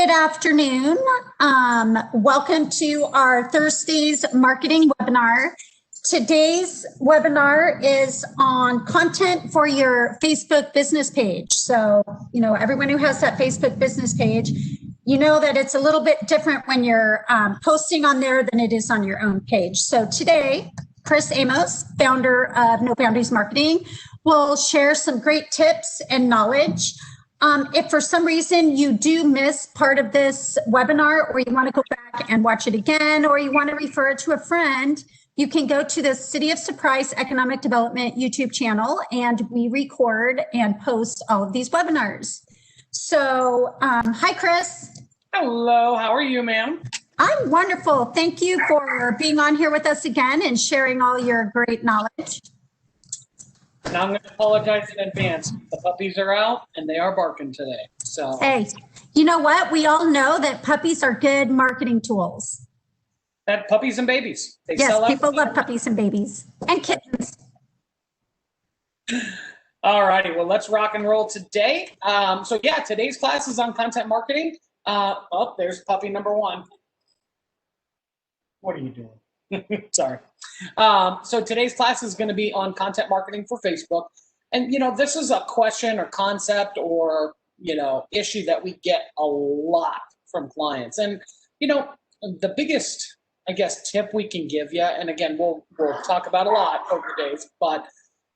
Good afternoon. Welcome to our Thursday's marketing webinar. Today's webinar is on content for your Facebook business page. So, everyone who has that Facebook business page, you know that it's a little bit different when you're posting on there than it is on your own page. So today, Chris Amos, founder of No Boundaries Marketing, will share some great tips and knowledge. If for some reason you do miss part of this webinar, or you want to go back and watch it again, or you want to refer it to a friend, you can go to the City of Surprise Economic Development YouTube channel, and we record and post all of these webinars. So, hi, Chris. Hello, how are you, ma'am? I'm wonderful. Thank you for being on here with us again and sharing all your great knowledge. Now I'm going to apologize in advance. The puppies are out and they are barking today. So hey, you know what? We all know that puppies are good marketing tools. That puppies and babies. Yes, people love puppies and babies and kittens. All righty, well, let's rock and roll today. So yeah, today's class is on content marketing. Oh, there's puppy number one. What are you doing? Sorry. So today's class is going to be on content marketing for Facebook. And, this is a question or concept or, issue that we get a lot from clients. And, the biggest, I guess, tip we can give you, and again, we'll talk about a lot over days, but,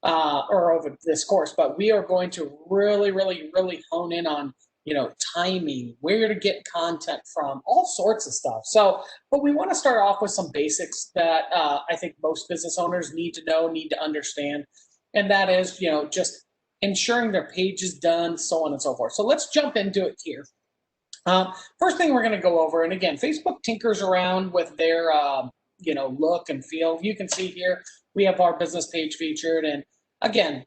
or over this course, but we are going to really, really, really hone in on, timing, where to get content from, all sorts of stuff. So, but we want to start off with some basics that I think most business owners need to know, need to understand. And that is, just ensuring their page is done, so on and so forth. So let's jump into it here. First thing we're going to go over, and again, Facebook tinkers around with their, look and feel. You can see here, we have our business page featured, and again,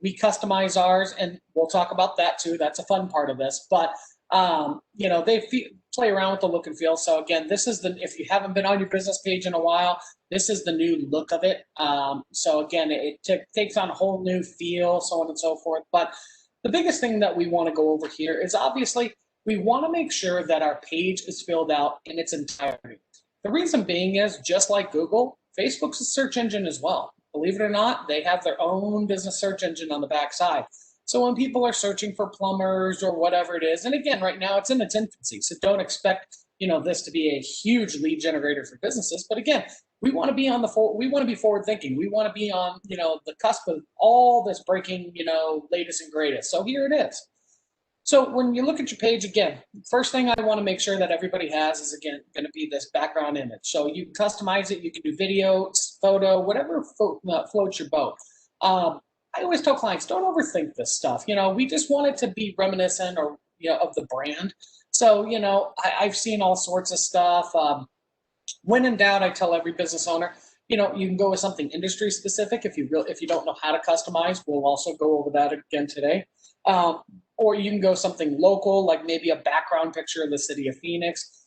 we customize ours, and we'll talk about that too. That's a fun part of this, but they play around with the look and feel. So again, this is if you haven't been on your business page in a while, this is the new look of it. So again, it takes on a whole new feel, so on and so forth. But the biggest thing that we want to go over here is obviously we want to make sure that our page is filled out in its entirety. The reason being is, just like Google, Facebook's a search engine as well. Believe it or not, they have their own business search engine on the backside. So when people are searching for plumbers or whatever it is, and again, right now it's in its infancy, so don't expect this to be a huge lead generator for businesses. But again, we want to be forward thinking. We want to be on the cusp of all this breaking latest and greatest. So here it is. So when you look at your page, again, first thing I want to make sure that everybody has is, again, going to be this background image. So you can customize it. You can do video, photo, whatever floats your boat. I always tell clients, don't overthink this stuff. We just want it to be reminiscent or of the brand. So, I've seen all sorts of stuff. When in doubt, I tell every business owner, you can go with something industry specific. If you don't know how to customize, we'll also go over that again today. Or you can go something local, like maybe a background picture of the city of Phoenix.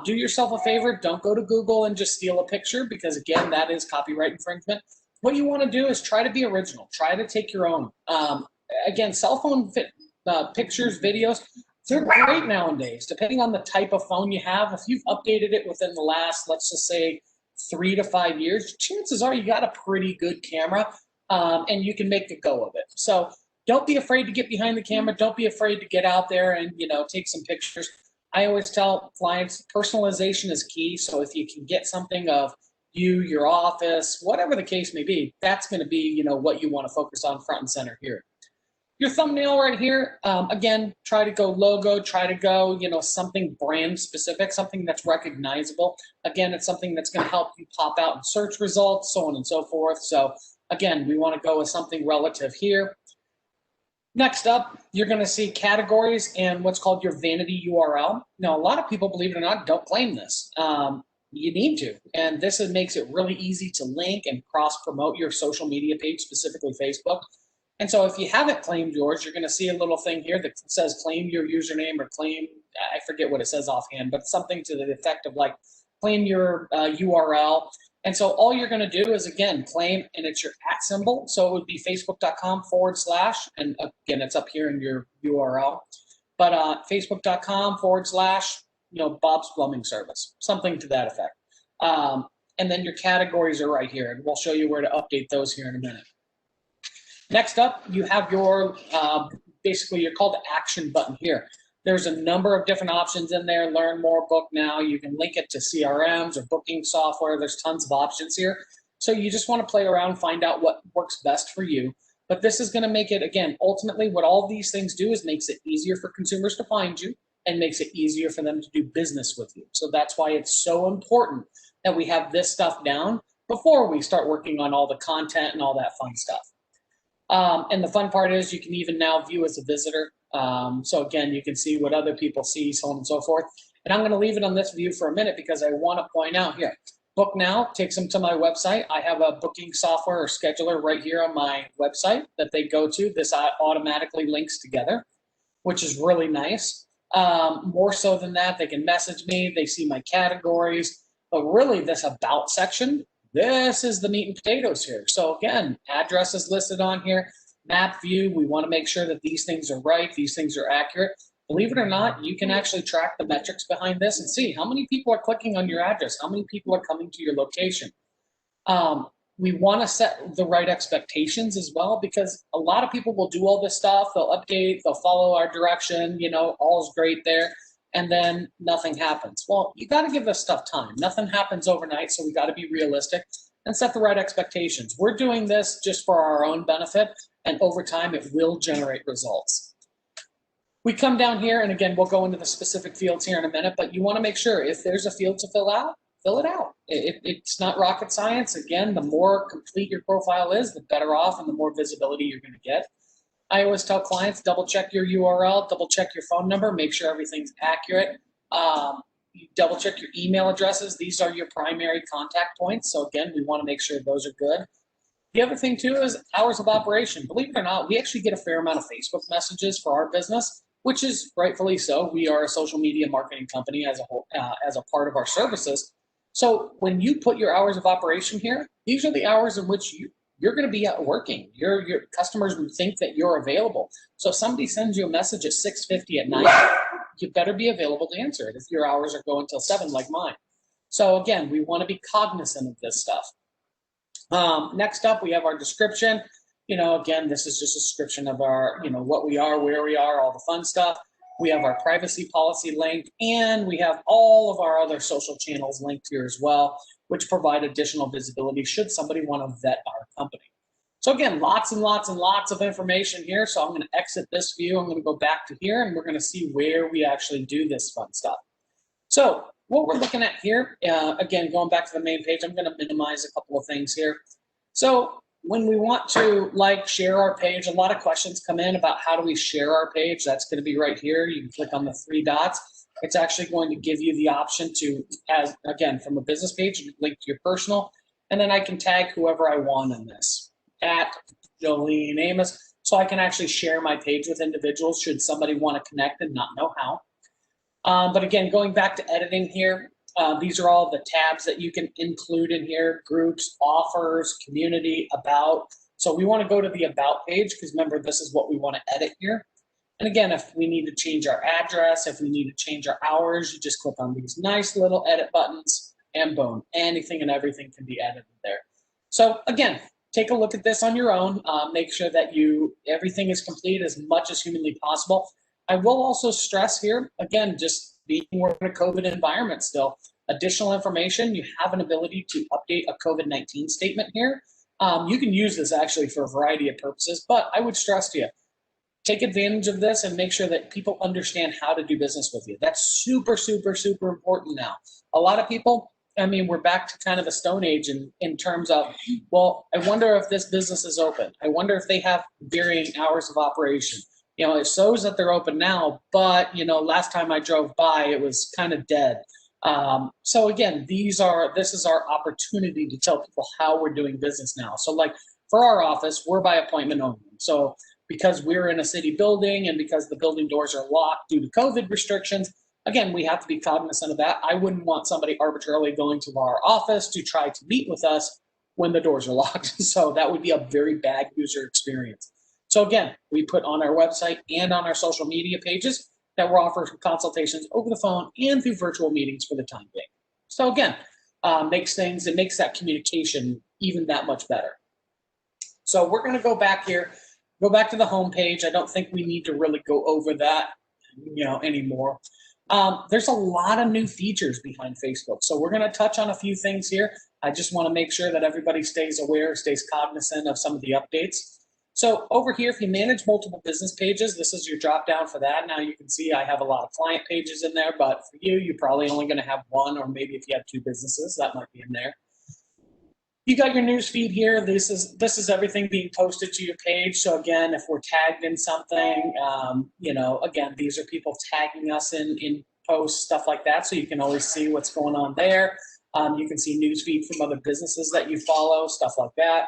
Do yourself a favor, don't go to Google and just steal a picture, because again, that is copyright infringement. What you want to do is try to be original, try to take your own. Again, cell phone pictures, videos, they're great nowadays, depending on the type of phone you have. If you've updated it within the last, let's just say, 3 to 5 years, chances are you got a pretty good camera, and you can make a go of it. So don't be afraid to get behind the camera. Don't be afraid to get out there and, take some pictures. I always tell clients personalization is key. So if you can get something of you, your office, whatever the case may be, that's going to be, what you want to focus on front and center here. Your thumbnail right here, again, try to go logo, try to go, something brand specific, something that's recognizable. Again, it's something that's going to help you pop out in search results, so on and so forth. So again, we want to go with something relative here. Next up, you're going to see categories and what's called your Vanity URL. Now, a lot of people, believe it or not, don't claim this. You need to, and this makes it really easy to link and cross-promote your social media page, specifically Facebook. And so if you haven't claimed yours, you're going to see a little thing here that says claim your username or claim, I forget what it says offhand, but something to the effect of like claim your URL. And so all you're going to do is, again, claim, and it's your @ symbol. So it would be facebook.com/, and again, it's up here in your URL. but facebook.com/, Bob's Plumbing Service, something to that effect. And then your categories are right here, and we'll show you where to update those here in a minute. Next up, you have your, basically your call to action button here. There's a number of different options in there. Learn more, book now. You can link it to CRMs or booking software. There's tons of options here. So you just want to play around, find out what works best for you. But this is going to make it, again, ultimately what all these things do is makes it easier for consumers to find you and makes it easier for them to do business with you. So that's why it's so important that we have this stuff down before we start working on all the content and all that fun stuff. And the fun part is you can even now view as a visitor. So again, you can see what other people see, so on and so forth. And I'm going to leave it on this view for a minute because I want to point out here. Book now takes them to my website. I have a booking software or scheduler right here on my website that they go to. This automatically links together, which is really nice. More so than that, they can message me. They see my categories. But really, this about section, this is the meat and potatoes here. So again, address is listed on here. Map view, we want to make sure that these things are right. These things are accurate. Believe it or not, you can actually track the metrics behind this and see how many people are clicking on your address, how many people are coming to your location. We want to set the right expectations as well, because a lot of people will do all this stuff. They'll update, they'll follow our direction, all's great there, and then nothing happens. Well, you got to give this stuff time. Nothing happens overnight, so we got to be realistic and set the right expectations. We're doing this just for our own benefit, and over time, it will generate results. We come down here, and again, we'll go into the specific fields here in a minute, but you want to make sure if there's a field to fill out, fill it out. It's not rocket science. Again, the more complete your profile is, the better off and the more visibility you're going to get. I always tell clients, double check your URL, double check your phone number, make sure everything's accurate. Double check your email addresses. These are your primary contact points. So again, we want to make sure those are good. The other thing too is hours of operation. Believe it or not, we actually get a fair amount of Facebook messages for our business, which is rightfully so. We are a social media marketing company as a whole, as a part of our services. So when you put your hours of operation here, these are the hours in which you're going to be working. Your customers would think that you're available. So if somebody sends you a message at 6:50 at night, you better be available to answer it if your hours are going till 7 like mine. So again, we want to be cognizant of this stuff. Next up, we have our description. Again, this is just a description of our, what we are, where we are, all the fun stuff. We have our privacy policy linked, and we have all of our other social channels linked here as well, which provide additional visibility should somebody want to vet our company. So again, lots and lots and lots of information here. So I'm going to exit this view. I'm going to go back to here, and we're going to see where we actually do this fun stuff. So what we're looking at here, again, going back to the main page, I'm going to minimize a couple of things here. So when we want to share our page, a lot of questions come in about how do we share our page. That's going to be right here. You can click on the 3 dots. It's actually going to give you the option to, again, from a business page, link to your personal, and then I can tag whoever I want in this, at Jolene Amos, so I can actually share my page with individuals should somebody want to connect and not know how. But again, going back to editing here, these are all the tabs that you can include in here: groups, offers, community, about. So we want to go to the about page because remember, this is what we want to edit here. And again, if we need to change our address, if we need to change our hours, you just click on these nice little edit buttons and boom, anything and everything can be edited there. So again, take a look at this on your own. Make sure that everything is complete as much as humanly possible. I will also stress here, again, just being in a COVID environment still, additional information, you have an ability to update a COVID-19 statement here. You can use this actually for a variety of purposes, but I would stress to you, take advantage of this and make sure that people understand how to do business with you. That's super, super, super important now. A lot of people, we're back to kind of a stone age in terms of, well, I wonder if this business is open. I wonder if they have varying hours of operation. It shows that they're open now, but, last time I drove by, it was kind of dead. So again, this is our opportunity to tell people how we're doing business now. So like for our office, we're by appointment only. So because we're in a city building and because the building doors are locked due to COVID restrictions, again, we have to be cognizant of that. I wouldn't want somebody arbitrarily going to our office to try to meet with us when the doors are locked. So that would be a very bad user experience. So again, we put on our website and on our social media pages that we're offering consultations over the phone and through virtual meetings for the time being. So again, it makes that communication even that much better. So we're going to go back here, go back to the home page. I don't think we need to really go over that, anymore. There's a lot of new features behind Facebook. So we're going to touch on a few things here. I just want to make sure that everybody stays aware, stays cognizant of some of the updates. So over here, if you manage multiple business pages, this is your drop down for that. Now you can see I have a lot of client pages in there, but for you, you're probably only going to have one, or maybe if you have two businesses, that might be in there. You got your news feed here. This is everything being posted to your page. So again, if we're tagged in something, again, these are people tagging us in posts, stuff like that. So you can always see what's going on there. You can see news feed from other businesses that you follow, stuff like that.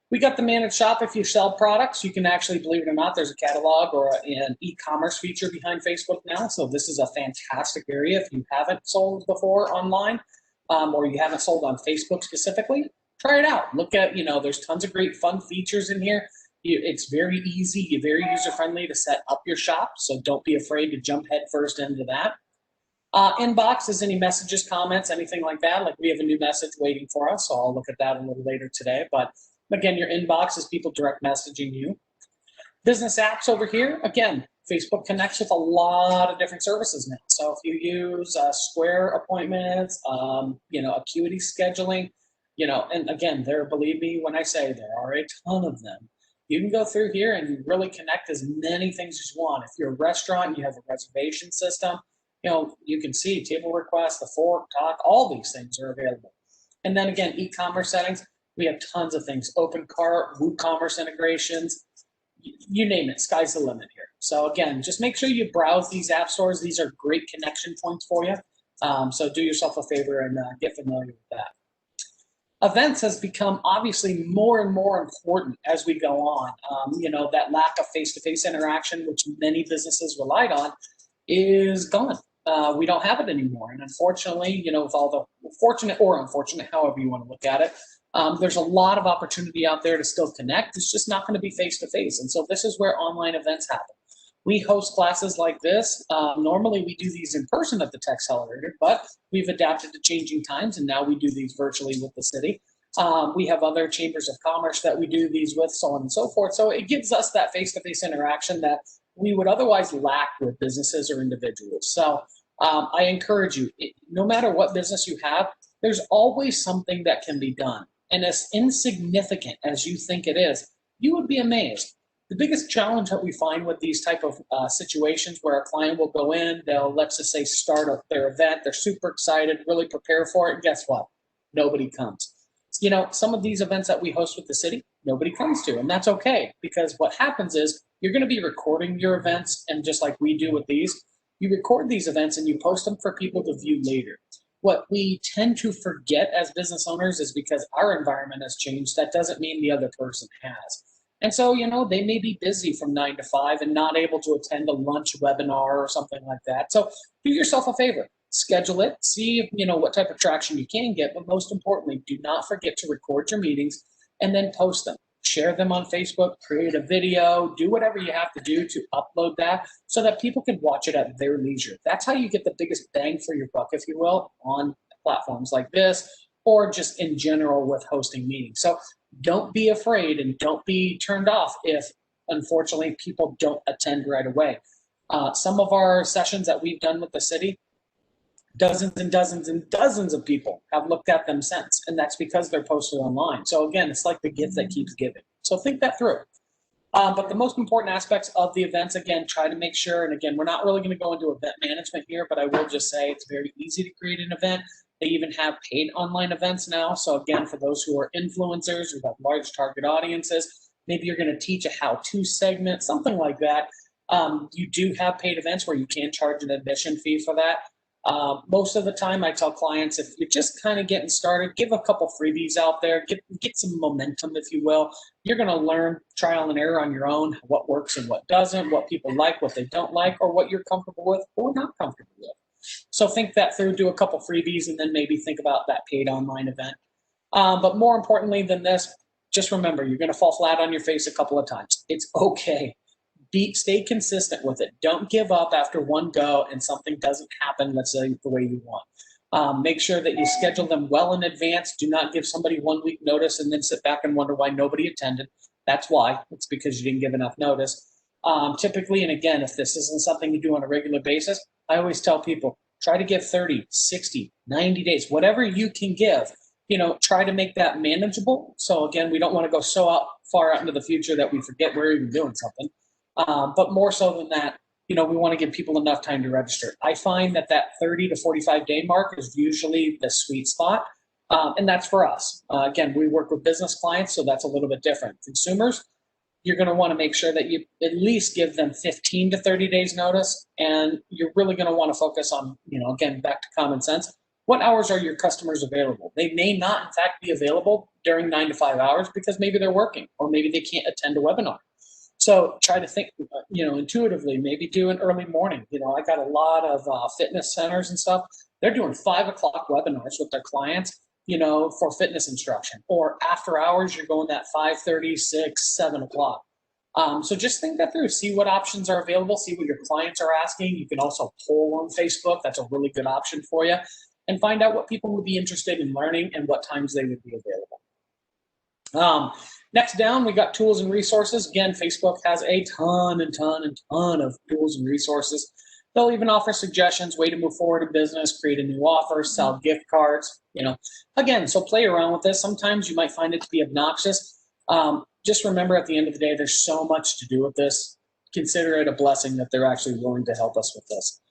We got the managed shop. If you sell products, you can actually, believe it or not, there's a catalog or an e-commerce feature behind Facebook now. So this is a fantastic area. If you haven't sold before online, or you haven't sold on Facebook specifically, try it out. Look at, there's tons of great fun features in here. It's very easy, very user-friendly to set up your shop. So don't be afraid to jump headfirst into that. Inbox is any messages, comments, anything like that. Like we have a new message waiting for us, so I'll look at that a little later today. But again, your inbox is people direct messaging you. Business apps over here, again, Facebook connects with a lot of different services now. So if you use Square appointments, Acuity scheduling, and again, believe me when I say there are a ton of them. You can go through here and really connect as many things as you want. If you're a restaurant and you have a reservation system, you can see table requests, the fork, talk, all these things are available. And then again, e-commerce settings, we have tons of things. OpenCart, WooCommerce integrations, you name it, sky's the limit here. So again, just make sure you browse these app stores. These are great connection points for you. So do yourself a favor and get familiar with that. Events has become obviously more and more important as we go on. That lack of face-to-face interaction, which many businesses relied on, is gone. We don't have it anymore. And unfortunately, with all the fortunate or unfortunate, however you want to look at it, there's a lot of opportunity out there to still connect. It's just not going to be face-to-face. And so this is where online events happen. We host classes like this. Normally we do these in person at the Tech Accelerator, but we've adapted to changing times, and now we do these virtually with the city. We have other chambers of commerce that we do these with, so on and so forth. So it gives us that face-to-face interaction that we would otherwise lack with businesses or individuals. So I encourage you, no matter what business you have, there's always something that can be done. And as insignificant as you think it is, you would be amazed. The biggest challenge that we find with these type of situations where a client will go in, they'll, let's just say, start their event, they're super excited, really prepare for it, and guess what? Nobody comes. Some of these events that we host with the city, nobody comes to, and that's okay, because what happens is you're going to be recording your events, and just like we do with these, you record these events and you post them for people to view later. What we tend to forget as business owners is because our environment has changed, that doesn't mean the other person has. And so, they may be busy from 9 to 5 and not able to attend a lunch webinar or something like that. So do yourself a favor, schedule it, see what type of traction you can get, but most importantly, do not forget to record your meetings and then post them. Share them on Facebook, create a video, do whatever you have to do to upload that so that people can watch it at their leisure. That's how you get the biggest bang for your buck, if you will, on platforms like this, or just in general with hosting meetings. So don't be afraid and don't be turned off if, unfortunately, people don't attend right away. Some of our sessions that we've done with the city, dozens and dozens and dozens of people have looked at them since, and that's because they're posted online. So again, it's like the gift that keeps giving. So think that through. But the most important aspects of the events, again, try to make sure, and again, we're not really going to go into event management here, but I will just say it's very easy to create an event. They even have paid online events now. So again, for those who are influencers, who have large target audiences, maybe you're going to teach a how-to segment, something like that. You do have paid events where you can charge an admission fee for that. Most of the time I tell clients, if you're just kind of getting started, give a couple freebies out there, get some momentum, if you will. You're going to learn trial and error on your own, what works and what doesn't, what people like, what they don't like, or what you're comfortable with or not comfortable with. So think that through, do a couple freebies, and then maybe think about that paid online event. But more importantly than this, just remember, you're going to fall flat on your face a couple of times. It's okay. stay consistent with it. Don't give up after one go and something doesn't happen, let's say, the way you want. Make sure that you schedule them well in advance. Do not give somebody 1 week notice and then sit back and wonder why nobody attended. That's why. It's because you didn't give enough notice. Typically, and again, if this isn't something you do on a regular basis, I always tell people, try to give 30, 60, 90 days, whatever you can give. Try to make that manageable. So again, we don't want to go so far out into the future that we forget we're even doing something. But more so than that, we want to give people enough time to register. I find that 30 to 45 day mark is usually the sweet spot. And that's for us. Again, we work with business clients, so that's a little bit different. Consumers, you're going to want to make sure that you at least give them 15 to 30 days notice. And you're really going to want to focus on, again, back to common sense. What hours are your customers available? They may not, in fact, be available during 9 to 5 hours because maybe they're working or maybe they can't attend a webinar. So try to think, intuitively, maybe do an early morning. I got a lot of fitness centers and stuff. They're doing 5 o'clock webinars with their clients, for fitness instruction. Or after hours, you're going that 5:30, 6, 7 o'clock. So just think that through. See what options are available. See what your clients are asking. You can also poll on Facebook. That's a really good option for you. And find out what people would be interested in learning and what times they would be available. Next down, we got tools and resources. Again, Facebook has a ton of tools and resources. They'll even offer suggestions, way to move forward in business, create a new offer, sell gift cards, Again, so play around with this. Sometimes you might find it to be obnoxious. Just remember at the end of the day, there's so much to do with this. Consider it a blessing that they're actually willing to help us with this.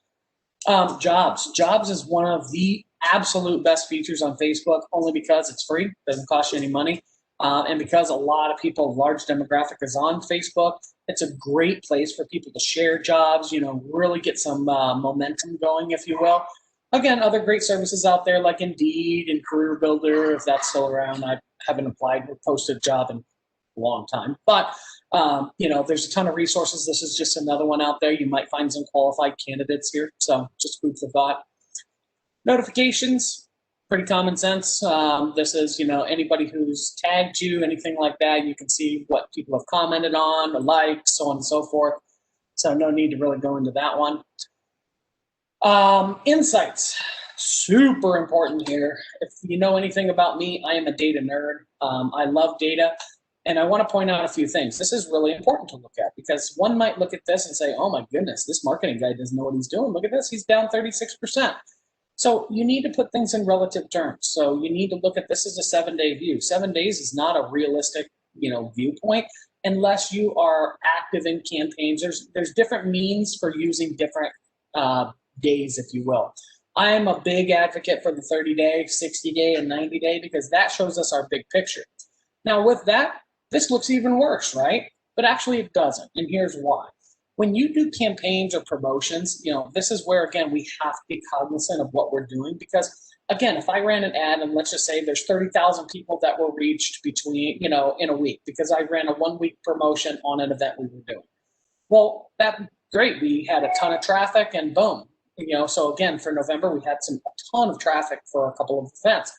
Jobs is one of the absolute best features on Facebook, only because it's free, doesn't cost you any money, and because a lot of people, large demographic is on Facebook. It's a great place for people to share jobs, really get some momentum going, if you will. Again, other great services out there like Indeed and Career Builder, if that's still around. I haven't applied or posted a job in a long time, but there's a ton of resources. This is just another one out there. You might find some qualified candidates here, so just food for thought. Notifications, pretty common sense. This is, anybody who's tagged you, anything like that. You can see what people have commented on, the likes, so on and so forth. So no need to really go into that one. Insights, super important here. If you know anything about me, I am a data nerd. I love data. And I want to point out a few things. This is really important to look at because one might look at this and say, oh my goodness, this marketing guy doesn't know what he's doing. Look at this, he's down 36%. So you need to put things in relative terms. So you need to look at this as a 7-day view. 7 days is not a realistic, viewpoint unless you are active in campaigns. There's different means for using different days, if you will. I am a big advocate for the 30-day, 60-day, and 90-day because that shows us our big picture. Now with that, this looks even worse, right? But actually it doesn't, and here's why. When you do campaigns or promotions, this is where, again, we have to be cognizant of what we're doing because, again, if I ran an ad and let's just say there's 30,000 people that were reached between, in a week because I ran a 1-week promotion on an event we were doing. Well, that's great. We had a ton of traffic and boom. So again, for November, we had a ton of traffic for a couple of events.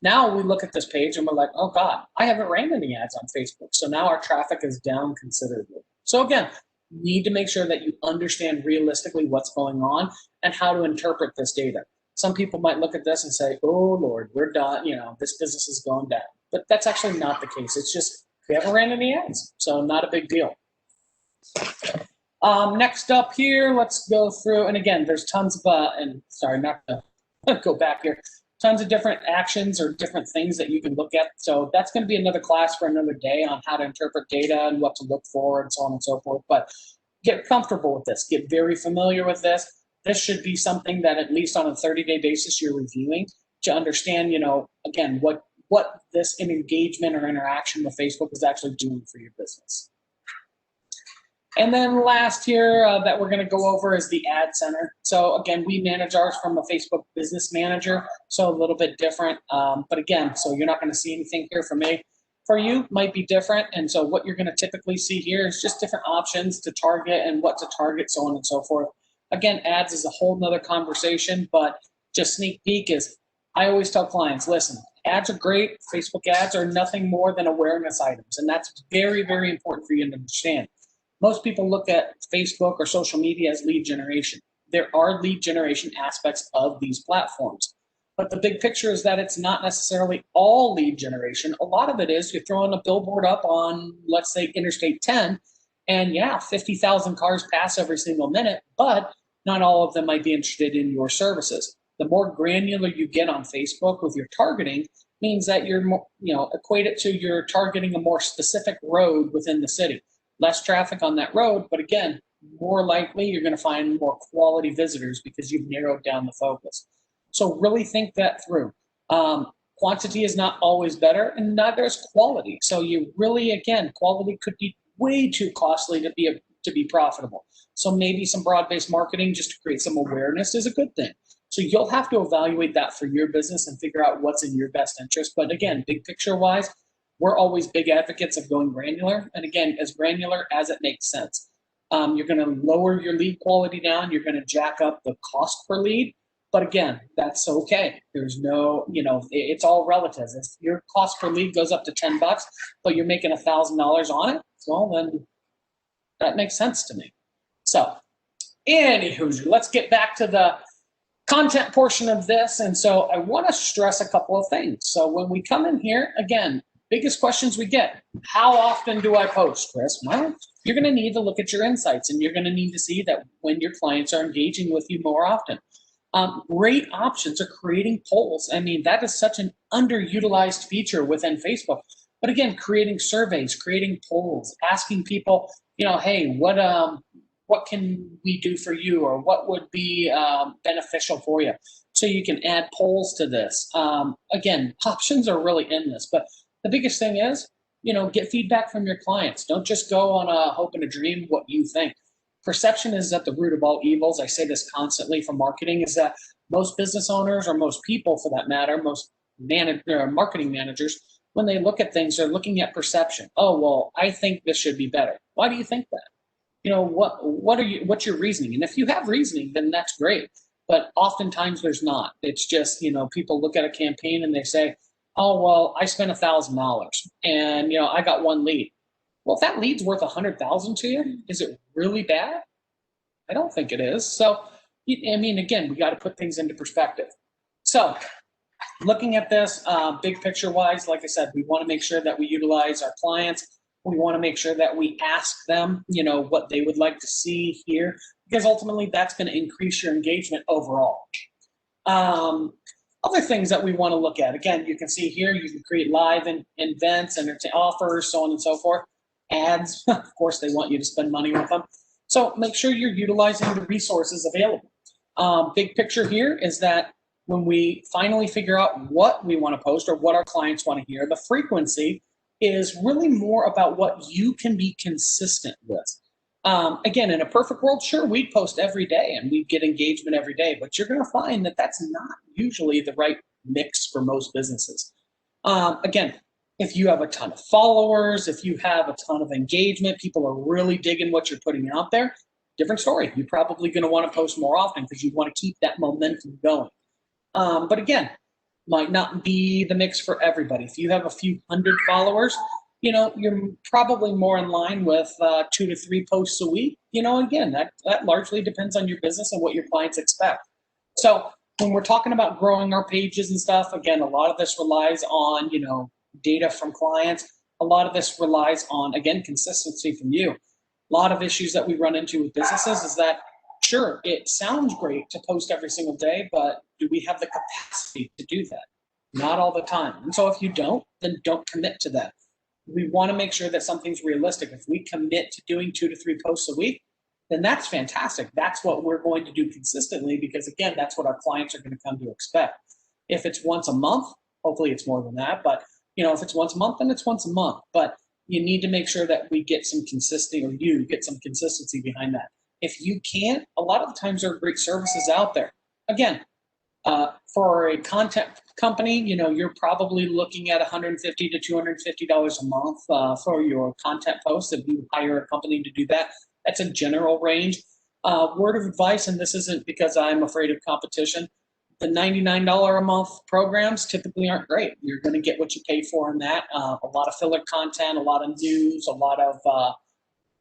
Now we look at this page and we're like, oh God, I haven't ran any ads on Facebook. So now our traffic is down considerably. So again, you need to make sure that you understand realistically what's going on and how to interpret this data. Some people might look at this and say, oh Lord, we're done. This business is going down. But that's actually not the case. It's just we haven't ran any ads. So not a big deal. Next up here, let's go through. And again, there's tons of, and sorry, not to go back here. Tons of different actions or different things that you can look at. So that's going to be another class for another day on how to interpret data and what to look for and so on and so forth. But get comfortable with this. Get very familiar with this. This should be something that at least on a 30-day basis you're reviewing to understand, again, what this engagement or interaction with Facebook is actually doing for your business. And then last here that we're going to go over is the Ad Center. So again, we manage ours from a Facebook Business Manager, so a little bit different. But again, so you're not going to see anything here from me. For you, might be different. And so what you're going to typically see here is just different options to target and what to target, so on and so forth. Again, ads is a whole nother conversation, but just sneak peek is I always tell clients, listen, ads are great. Facebook ads are nothing more than awareness items. And that's very, very important for you to understand. most people look at Facebook or social media as lead generation. There are lead generation aspects of these platforms. But the big picture is that it's not necessarily all lead generation. A lot of it is you're throwing a billboard up on, let's say, Interstate 10, and yeah, 50,000 cars pass every single minute, but not all of them might be interested in your services. The more granular you get on Facebook with your targeting means that you're more, equate it to you're targeting a more specific road within the city. Less traffic on that road, but again, more likely you're going to find more quality visitors because you've narrowed down the focus. So really think that through. Quantity is not always better, and neither is quality. So you really, again, quality could be way too costly to be profitable. So maybe some broad-based marketing just to create some awareness is a good thing. So you'll have to evaluate that for your business and figure out what's in your best interest. But again, big picture-wise, we're always big advocates of going granular. And again, as granular as it makes sense. You're going to lower your lead quality down. You're going to jack up the cost per lead. But again, that's okay. There's no, it's all relative. If your cost per lead goes up to $10, but you're making $1,000 on it, well, then that makes sense to me. So, anywho, let's get back to the content portion of this. And so I want to stress a couple of things. So when we come in here, again, biggest questions we get, how often do I post, Chris? Well, you're going to need to look at your insights, and you're going to need to see that when your clients are engaging with you more often. Great options are creating polls. I mean, that is such an underutilized feature within Facebook. But again, creating surveys, creating polls, asking people, hey, what can we do for you, or what would be beneficial for you? So you can add polls to this. Again, options are really endless. But the biggest thing is, get feedback from your clients. Don't just go on a hope and a dream what you think. Perception is at the root of all evils. I say this constantly for marketing, is that most business owners, or most people for that matter, most marketing managers, when they look at things, they're looking at perception. Oh, well, I think this should be better. Why do you think that? What's your reasoning? And if you have reasoning, then that's great. But oftentimes there's not. It's just, people look at a campaign and they say, oh, well, I spent $1,000 and, I got one lead. Well, if that lead's worth $100,000 to you, is it really bad? I don't think it is. So, again, we got to put things into perspective. So, looking at this big picture wise, like I said, we want to make sure that we utilize our clients. We want to make sure that we ask them, what they would like to see here, because ultimately that's going to increase your engagement overall. Other things that we want to look at, again, you can see here, you can create live events, entertain offers, so on and so forth. Ads, of course, they want you to spend money with them. So make sure you're utilizing the resources available. Big picture here is that when we finally figure out what we want to post or what our clients want to hear, the frequency is really more about what you can be consistent with. Again, in a perfect world, sure, we'd post every day and we'd get engagement every day, but you're going to find that that's not usually the right mix for most businesses. Again, if you have a ton of followers, if you have a ton of engagement, people are really digging what you're putting out there, different story. You're probably going to want to post more often because you want to keep that momentum going. But again, might not be the mix for everybody. If you have a few hundred followers, you're probably more in line with 2 to 3 posts a week. Again, that largely depends on your business and what your clients expect. So when we're talking about growing our pages and stuff, again, a lot of this relies on, data from clients. A lot of this relies on, again, consistency from you. A lot of issues that we run into with businesses is that, sure, it sounds great to post every single day, but do we have the capacity to do that? Not all the time. And so if you don't, then don't commit to that. We want to make sure that something's realistic. If we commit to doing 2 to 3 posts a week, then that's fantastic. That's what we're going to do consistently because, again, that's what our clients are going to come to expect. If it's once a month, hopefully it's more than that, but if it's once a month, then it's once a month. But you need to make sure that we get some consistency, or you get some consistency behind that. If you can't, a lot of the times there are great services out there. Again, for a content company, you're probably looking at $150 to $250 a month for your content posts. If you hire a company to do that, that's a general range. Word of advice, and this isn't because I'm afraid of competition, the $99 a month programs typically aren't great. You're going to get what you pay for in that. A lot of filler content, a lot of news, a lot of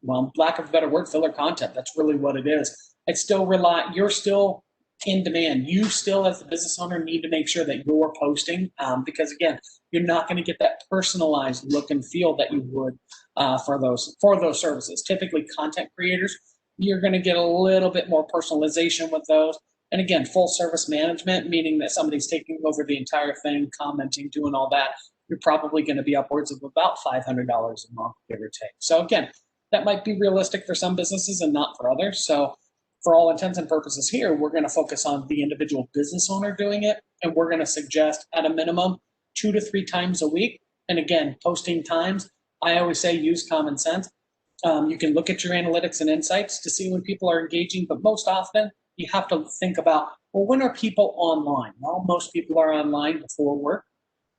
well, lack of a better word, filler content. That's really what it is. It's still you're still in demand. You still, as the business owner, need to make sure that you're posting because again, you're not going to get that personalized look and feel that you would for those services. Typically, content creators, you're going to get a little bit more personalization with those. And again, full service management, meaning that somebody's taking over the entire thing, commenting, doing all that. You're probably going to be upwards of about $500 a month, give or take. So again, that might be realistic for some businesses and not for others. So for all intents and purposes here, we're going to focus on the individual business owner doing it. And we're going to suggest at a minimum 2 to 3 times a week. And again, posting times, I always say use common sense. You can look at your analytics and insights to see when people are engaging, but most often you have to think about, well, when are people online? Well, most people are online before work,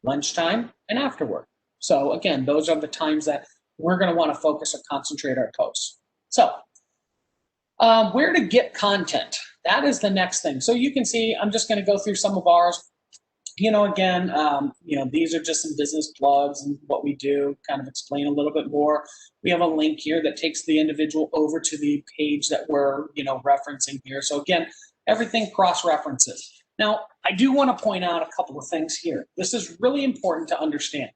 lunchtime, and after work. So again, those are the times that we're going to want to focus or concentrate our posts. So where to get content? That is the next thing. So you can see, I'm just going to go through some of ours. Again, these are just some business plugs and what we do, kind of explain a little bit more. We have a link here that takes the individual over to the page that we're, referencing here. So again, everything cross-references. Now, I do want to point out a couple of things here. This is really important to understand.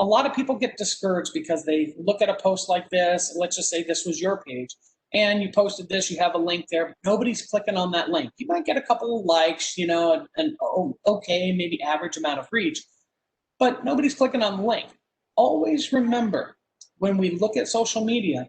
A lot of people get discouraged because they look at a post like this. Let's just say this was your page. And you posted this, you have a link there, nobody's clicking on that link. You might get a couple of likes, and okay, maybe average amount of reach, but nobody's clicking on the link. Always remember, when we look at social media,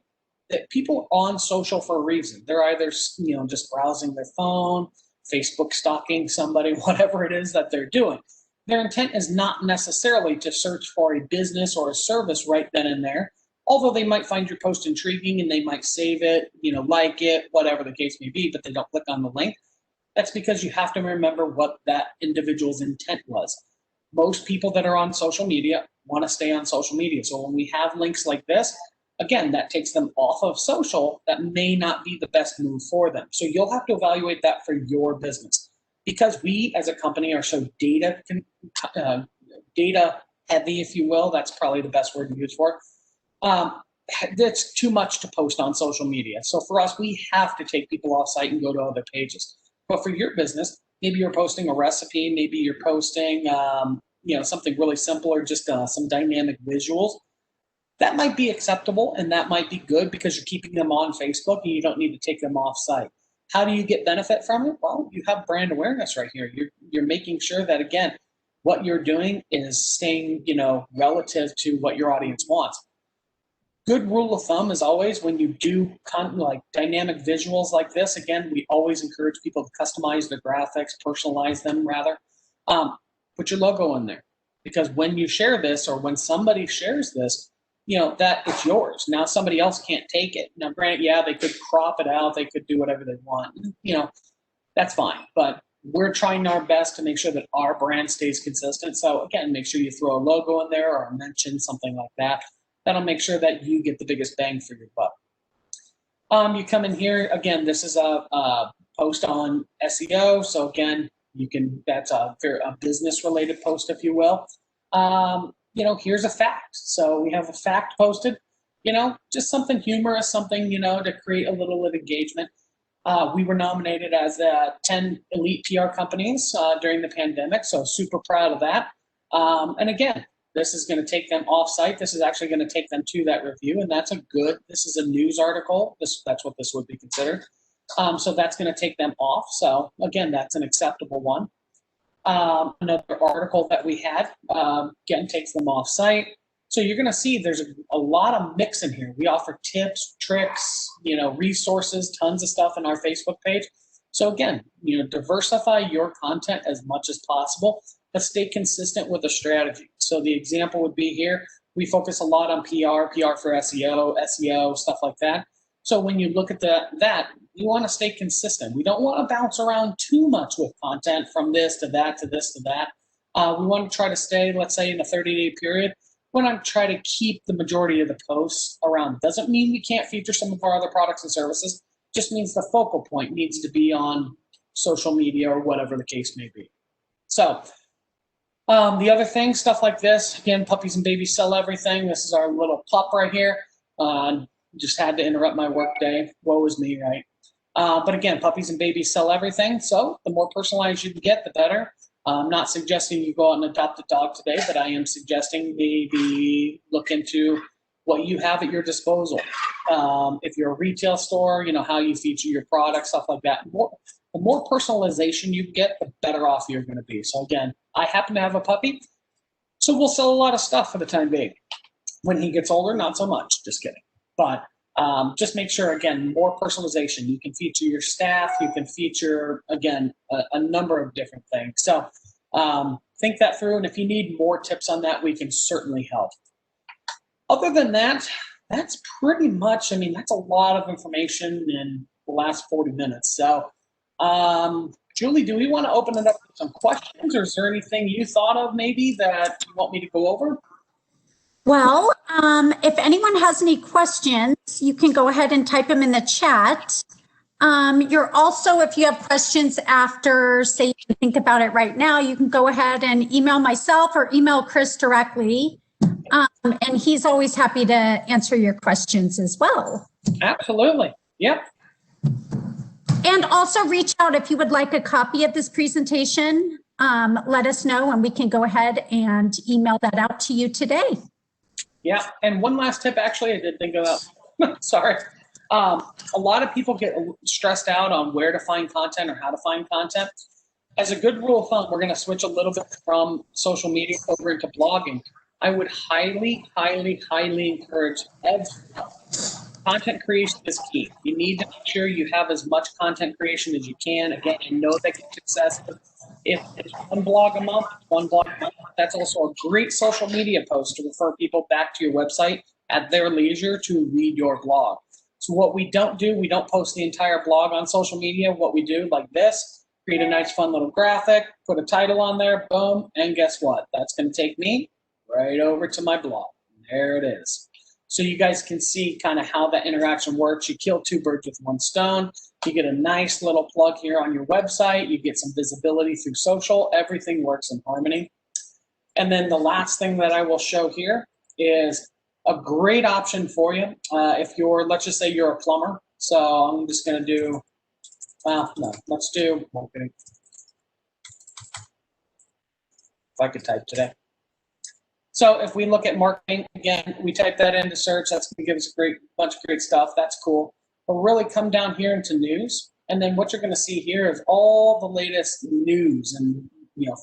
that people are on social for a reason. They're either, just browsing their phone, Facebook stalking somebody, whatever it is that they're doing. Their intent is not necessarily to search for a business or a service right then and there. Although they might find your post intriguing and they might save it, like it, whatever the case may be, but they don't click on the link. That's because you have to remember what that individual's intent was. Most people that are on social media want to stay on social media. So when we have links like this, again, that takes them off of social. That may not be the best move for them. So you'll have to evaluate that for your business. Because we as a company are so data heavy, if you will, that's probably the best word to use for it. That's too much to post on social media. So for us, we have to take people off site and go to other pages. But for your business, maybe you're posting a recipe, maybe you're posting, something really simple or just some dynamic visuals. That might be acceptable and that might be good because you're keeping them on Facebook and you don't need to take them off site. How do you get benefit from it? Well, you have brand awareness right here. You're making sure that, again, what you're doing is staying, relative to what your audience wants. Good rule of thumb is always when you do like dynamic visuals like this, again, we always encourage people to customize their graphics, personalize them rather. Put your logo in there because when you share this or when somebody shares this, that it's yours. Now somebody else can't take it. Now, granted, yeah, they could crop it out. They could do whatever they want. That's fine. But we're trying our best to make sure that our brand stays consistent. So again, make sure you throw a logo in there or mention something like that. That'll make sure that you get the biggest bang for your buck. You come in here, again, this is a post on SEO. So again, that's a business related post, if you will. Here's a fact. So we have a fact posted, just something humorous, something, to create a little bit of engagement. We were nominated as 10 elite PR companies during the pandemic. So super proud of that. And again, this is going to take them off-site. This is actually going to take them to that review, and this is a news article. That's what this would be considered. So that's going to take them off. So again, that's an acceptable one. Another article that we had, again, takes them off-site. So you're going to see there's a lot of mix in here. We offer tips, tricks, resources, tons of stuff in our Facebook page. So again, diversify your content as much as possible, but stay consistent with a strategy. So the example would be here, we focus a lot on PR for SEO, stuff like that. So when you look at that, you want to stay consistent. We don't want to bounce around too much with content from this to that to this to that. We want to try to stay, let's say, in a 30-day period. We want to try to keep the majority of the posts around. Doesn't mean we can't feature some of our other products and services. Just means the focal point needs to be on social media or whatever the case may be. So the other thing, stuff like this, again, puppies and babies sell everything. This is our little pup right here. just had to interrupt my work day. Woe is me, right? But again, puppies and babies sell everything. So the more personalized you can get, the better. I'm not suggesting you go out and adopt a dog today, but I am suggesting maybe look into what you have at your disposal. If you're a retail store, you know, how you feature your products, stuff like that. The more personalization you get, the better off you're going to be. So again, I happen to have a puppy, so we'll sell a lot of stuff for the time being. When he gets older, not so much. Just kidding. But just make sure, again, more personalization. You can feature your staff. You can feature, again, a number of different things. So think that through. And if you need more tips on that, we can certainly help. Other than that, that's pretty much, I mean, that's a lot of information in the last 40 minutes. So, Julie, do we want to open it up to some questions, or is there anything you thought of maybe that you want me to go over? Well, if anyone has any questions, you can go ahead and type them in the chat. You're also, if you have questions after, say you can think about it right now, you can go ahead and email myself or email Chris directly. And he's always happy to answer your questions as well. Absolutely. Yep. And also reach out if you would like a copy of this presentation. Let us know and we can go ahead and email that out to you today. Yeah, and one last tip, actually, I did think of that. Sorry. A lot of people get stressed out on where to find content or how to find content. As a good rule of thumb, we're going to switch a little bit from social media over into blogging. I would highly, highly, highly encourage content creation is key. You need to make sure you have as much content creation as you can. Again, I know that gets excessive. If it's one blog a month, that's also a great social media post to refer people back to your website at their leisure to read your blog. So what we don't do, we don't post the entire blog on social media. What we do, like this, create a nice fun little graphic, put a title on there, boom, and guess what? That's going to take me right over to my blog. There it is. So you guys can see kind of how that interaction works. You kill two birds with one stone. You get a nice little plug here on your website. You get some visibility through social. Everything works in harmony. And then the last thing that I will show here is a great option for you. If you're, let's just say you're a plumber. So I'm just going to do, well, no, let's do marketing. If I could type today. So if we look at marketing, again, we type that into search. That's going to give us a great bunch of great stuff. That's cool. We'll really come down here into news. And then what you're going to see here is all the latest news and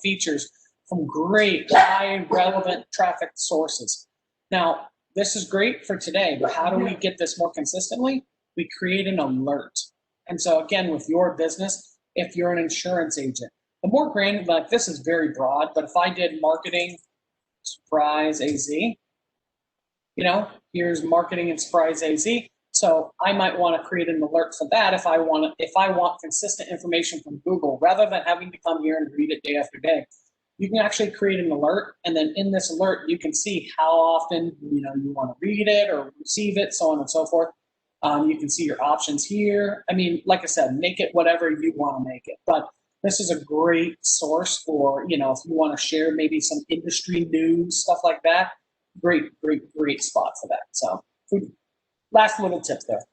features from great, high relevant traffic sources. Now, this is great for today, but how do we get this more consistently? We create an alert. And so again, with your business, if you're an insurance agent, the more granular, like this is very broad, but if I did marketing, Surprise AZ, here's marketing and Surprise AZ. So I might want to create an alert for that if I want consistent information from Google, rather than having to come here and read it day after day. You can actually create an alert, and then in this alert, you can see how often you want to read it or receive it, so on and so forth. You can see your options here. I mean, like I said, make it whatever you want to make it. But this is a great source for, if you want to share maybe some industry news, stuff like that. Great, great, great spot for that. So last little tip there.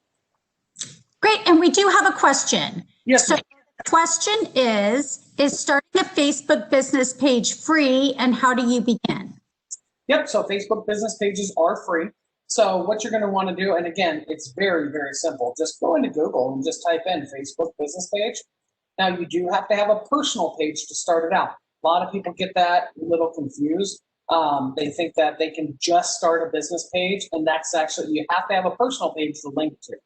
Great. And we do have a question. Yes. So the question is starting a Facebook business page free, and how do you begin? Yep. So Facebook business pages are free. So what you're going to want to do, and again, it's very, very simple. Just go into Google and just type in Facebook business page. Now, you do have to have a personal page to start it out. A lot of people get that a little confused. They think that they can just start a business page, and that's actually, you have to have a personal page to link to.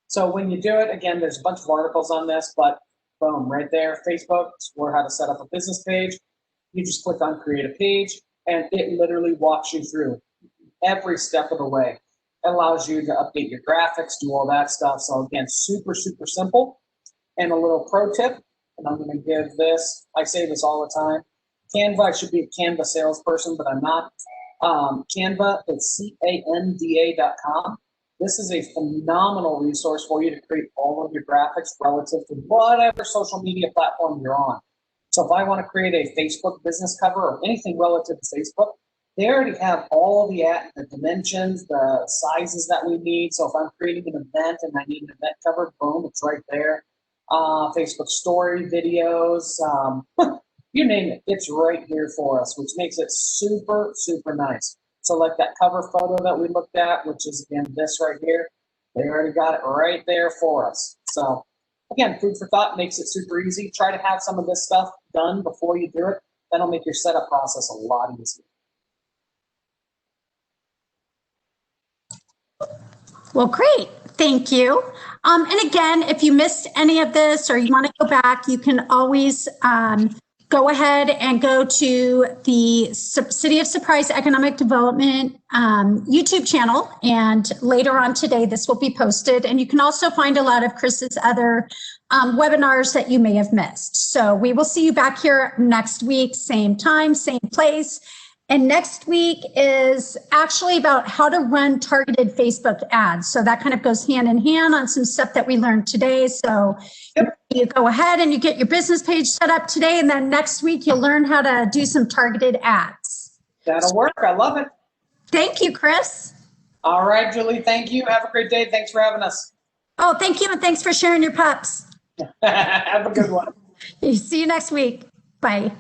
So when you do it, again, there's a bunch of articles on this, but boom, right there, Facebook, or how to set up a business page. You just click on create a page, and it literally walks you through every step of the way. It allows you to update your graphics, do all that stuff. So again, super, super simple. And a little pro tip, and I'm going to give this, I say this all the time, Canva, I should be a Canva salesperson, but I'm not. Canva, it's Canva.com. This is a phenomenal resource for you to create all of your graphics relative to whatever social media platform you're on. So if I want to create a Facebook business cover or anything relative to Facebook, they already have all the dimensions, the sizes that we need. So if I'm creating an event and I need an event cover, boom, it's right there. Facebook story videos, you name it, it's right here for us, which makes it super, super nice. So like that cover photo that we looked at, which is again this right here, they already got it right there for us. So again, food for thought, makes it super easy. Try to have some of this stuff done before you do it. That'll make your setup process a lot easier. Well, great. Thank you. And again, if you missed any of this or you want to go back, you can always go ahead and go to the City of Surprise Economic Development YouTube channel. And later on today, this will be posted. And you can also find a lot of Chris's other webinars that you may have missed. So we will see you back here next week, same time, same place. And next week is actually about how to run targeted Facebook ads. So that kind of goes hand in hand on some stuff that we learned today. So you go ahead and you get your business page set up today, and then next week you'll learn how to do some targeted ads. That'll work. I love it. Thank you, Chris. All right, Julie. Thank you. Have a great day. Thanks for having us. Oh, thank you. And thanks for sharing your pups. Have a good one. See you next week. Bye.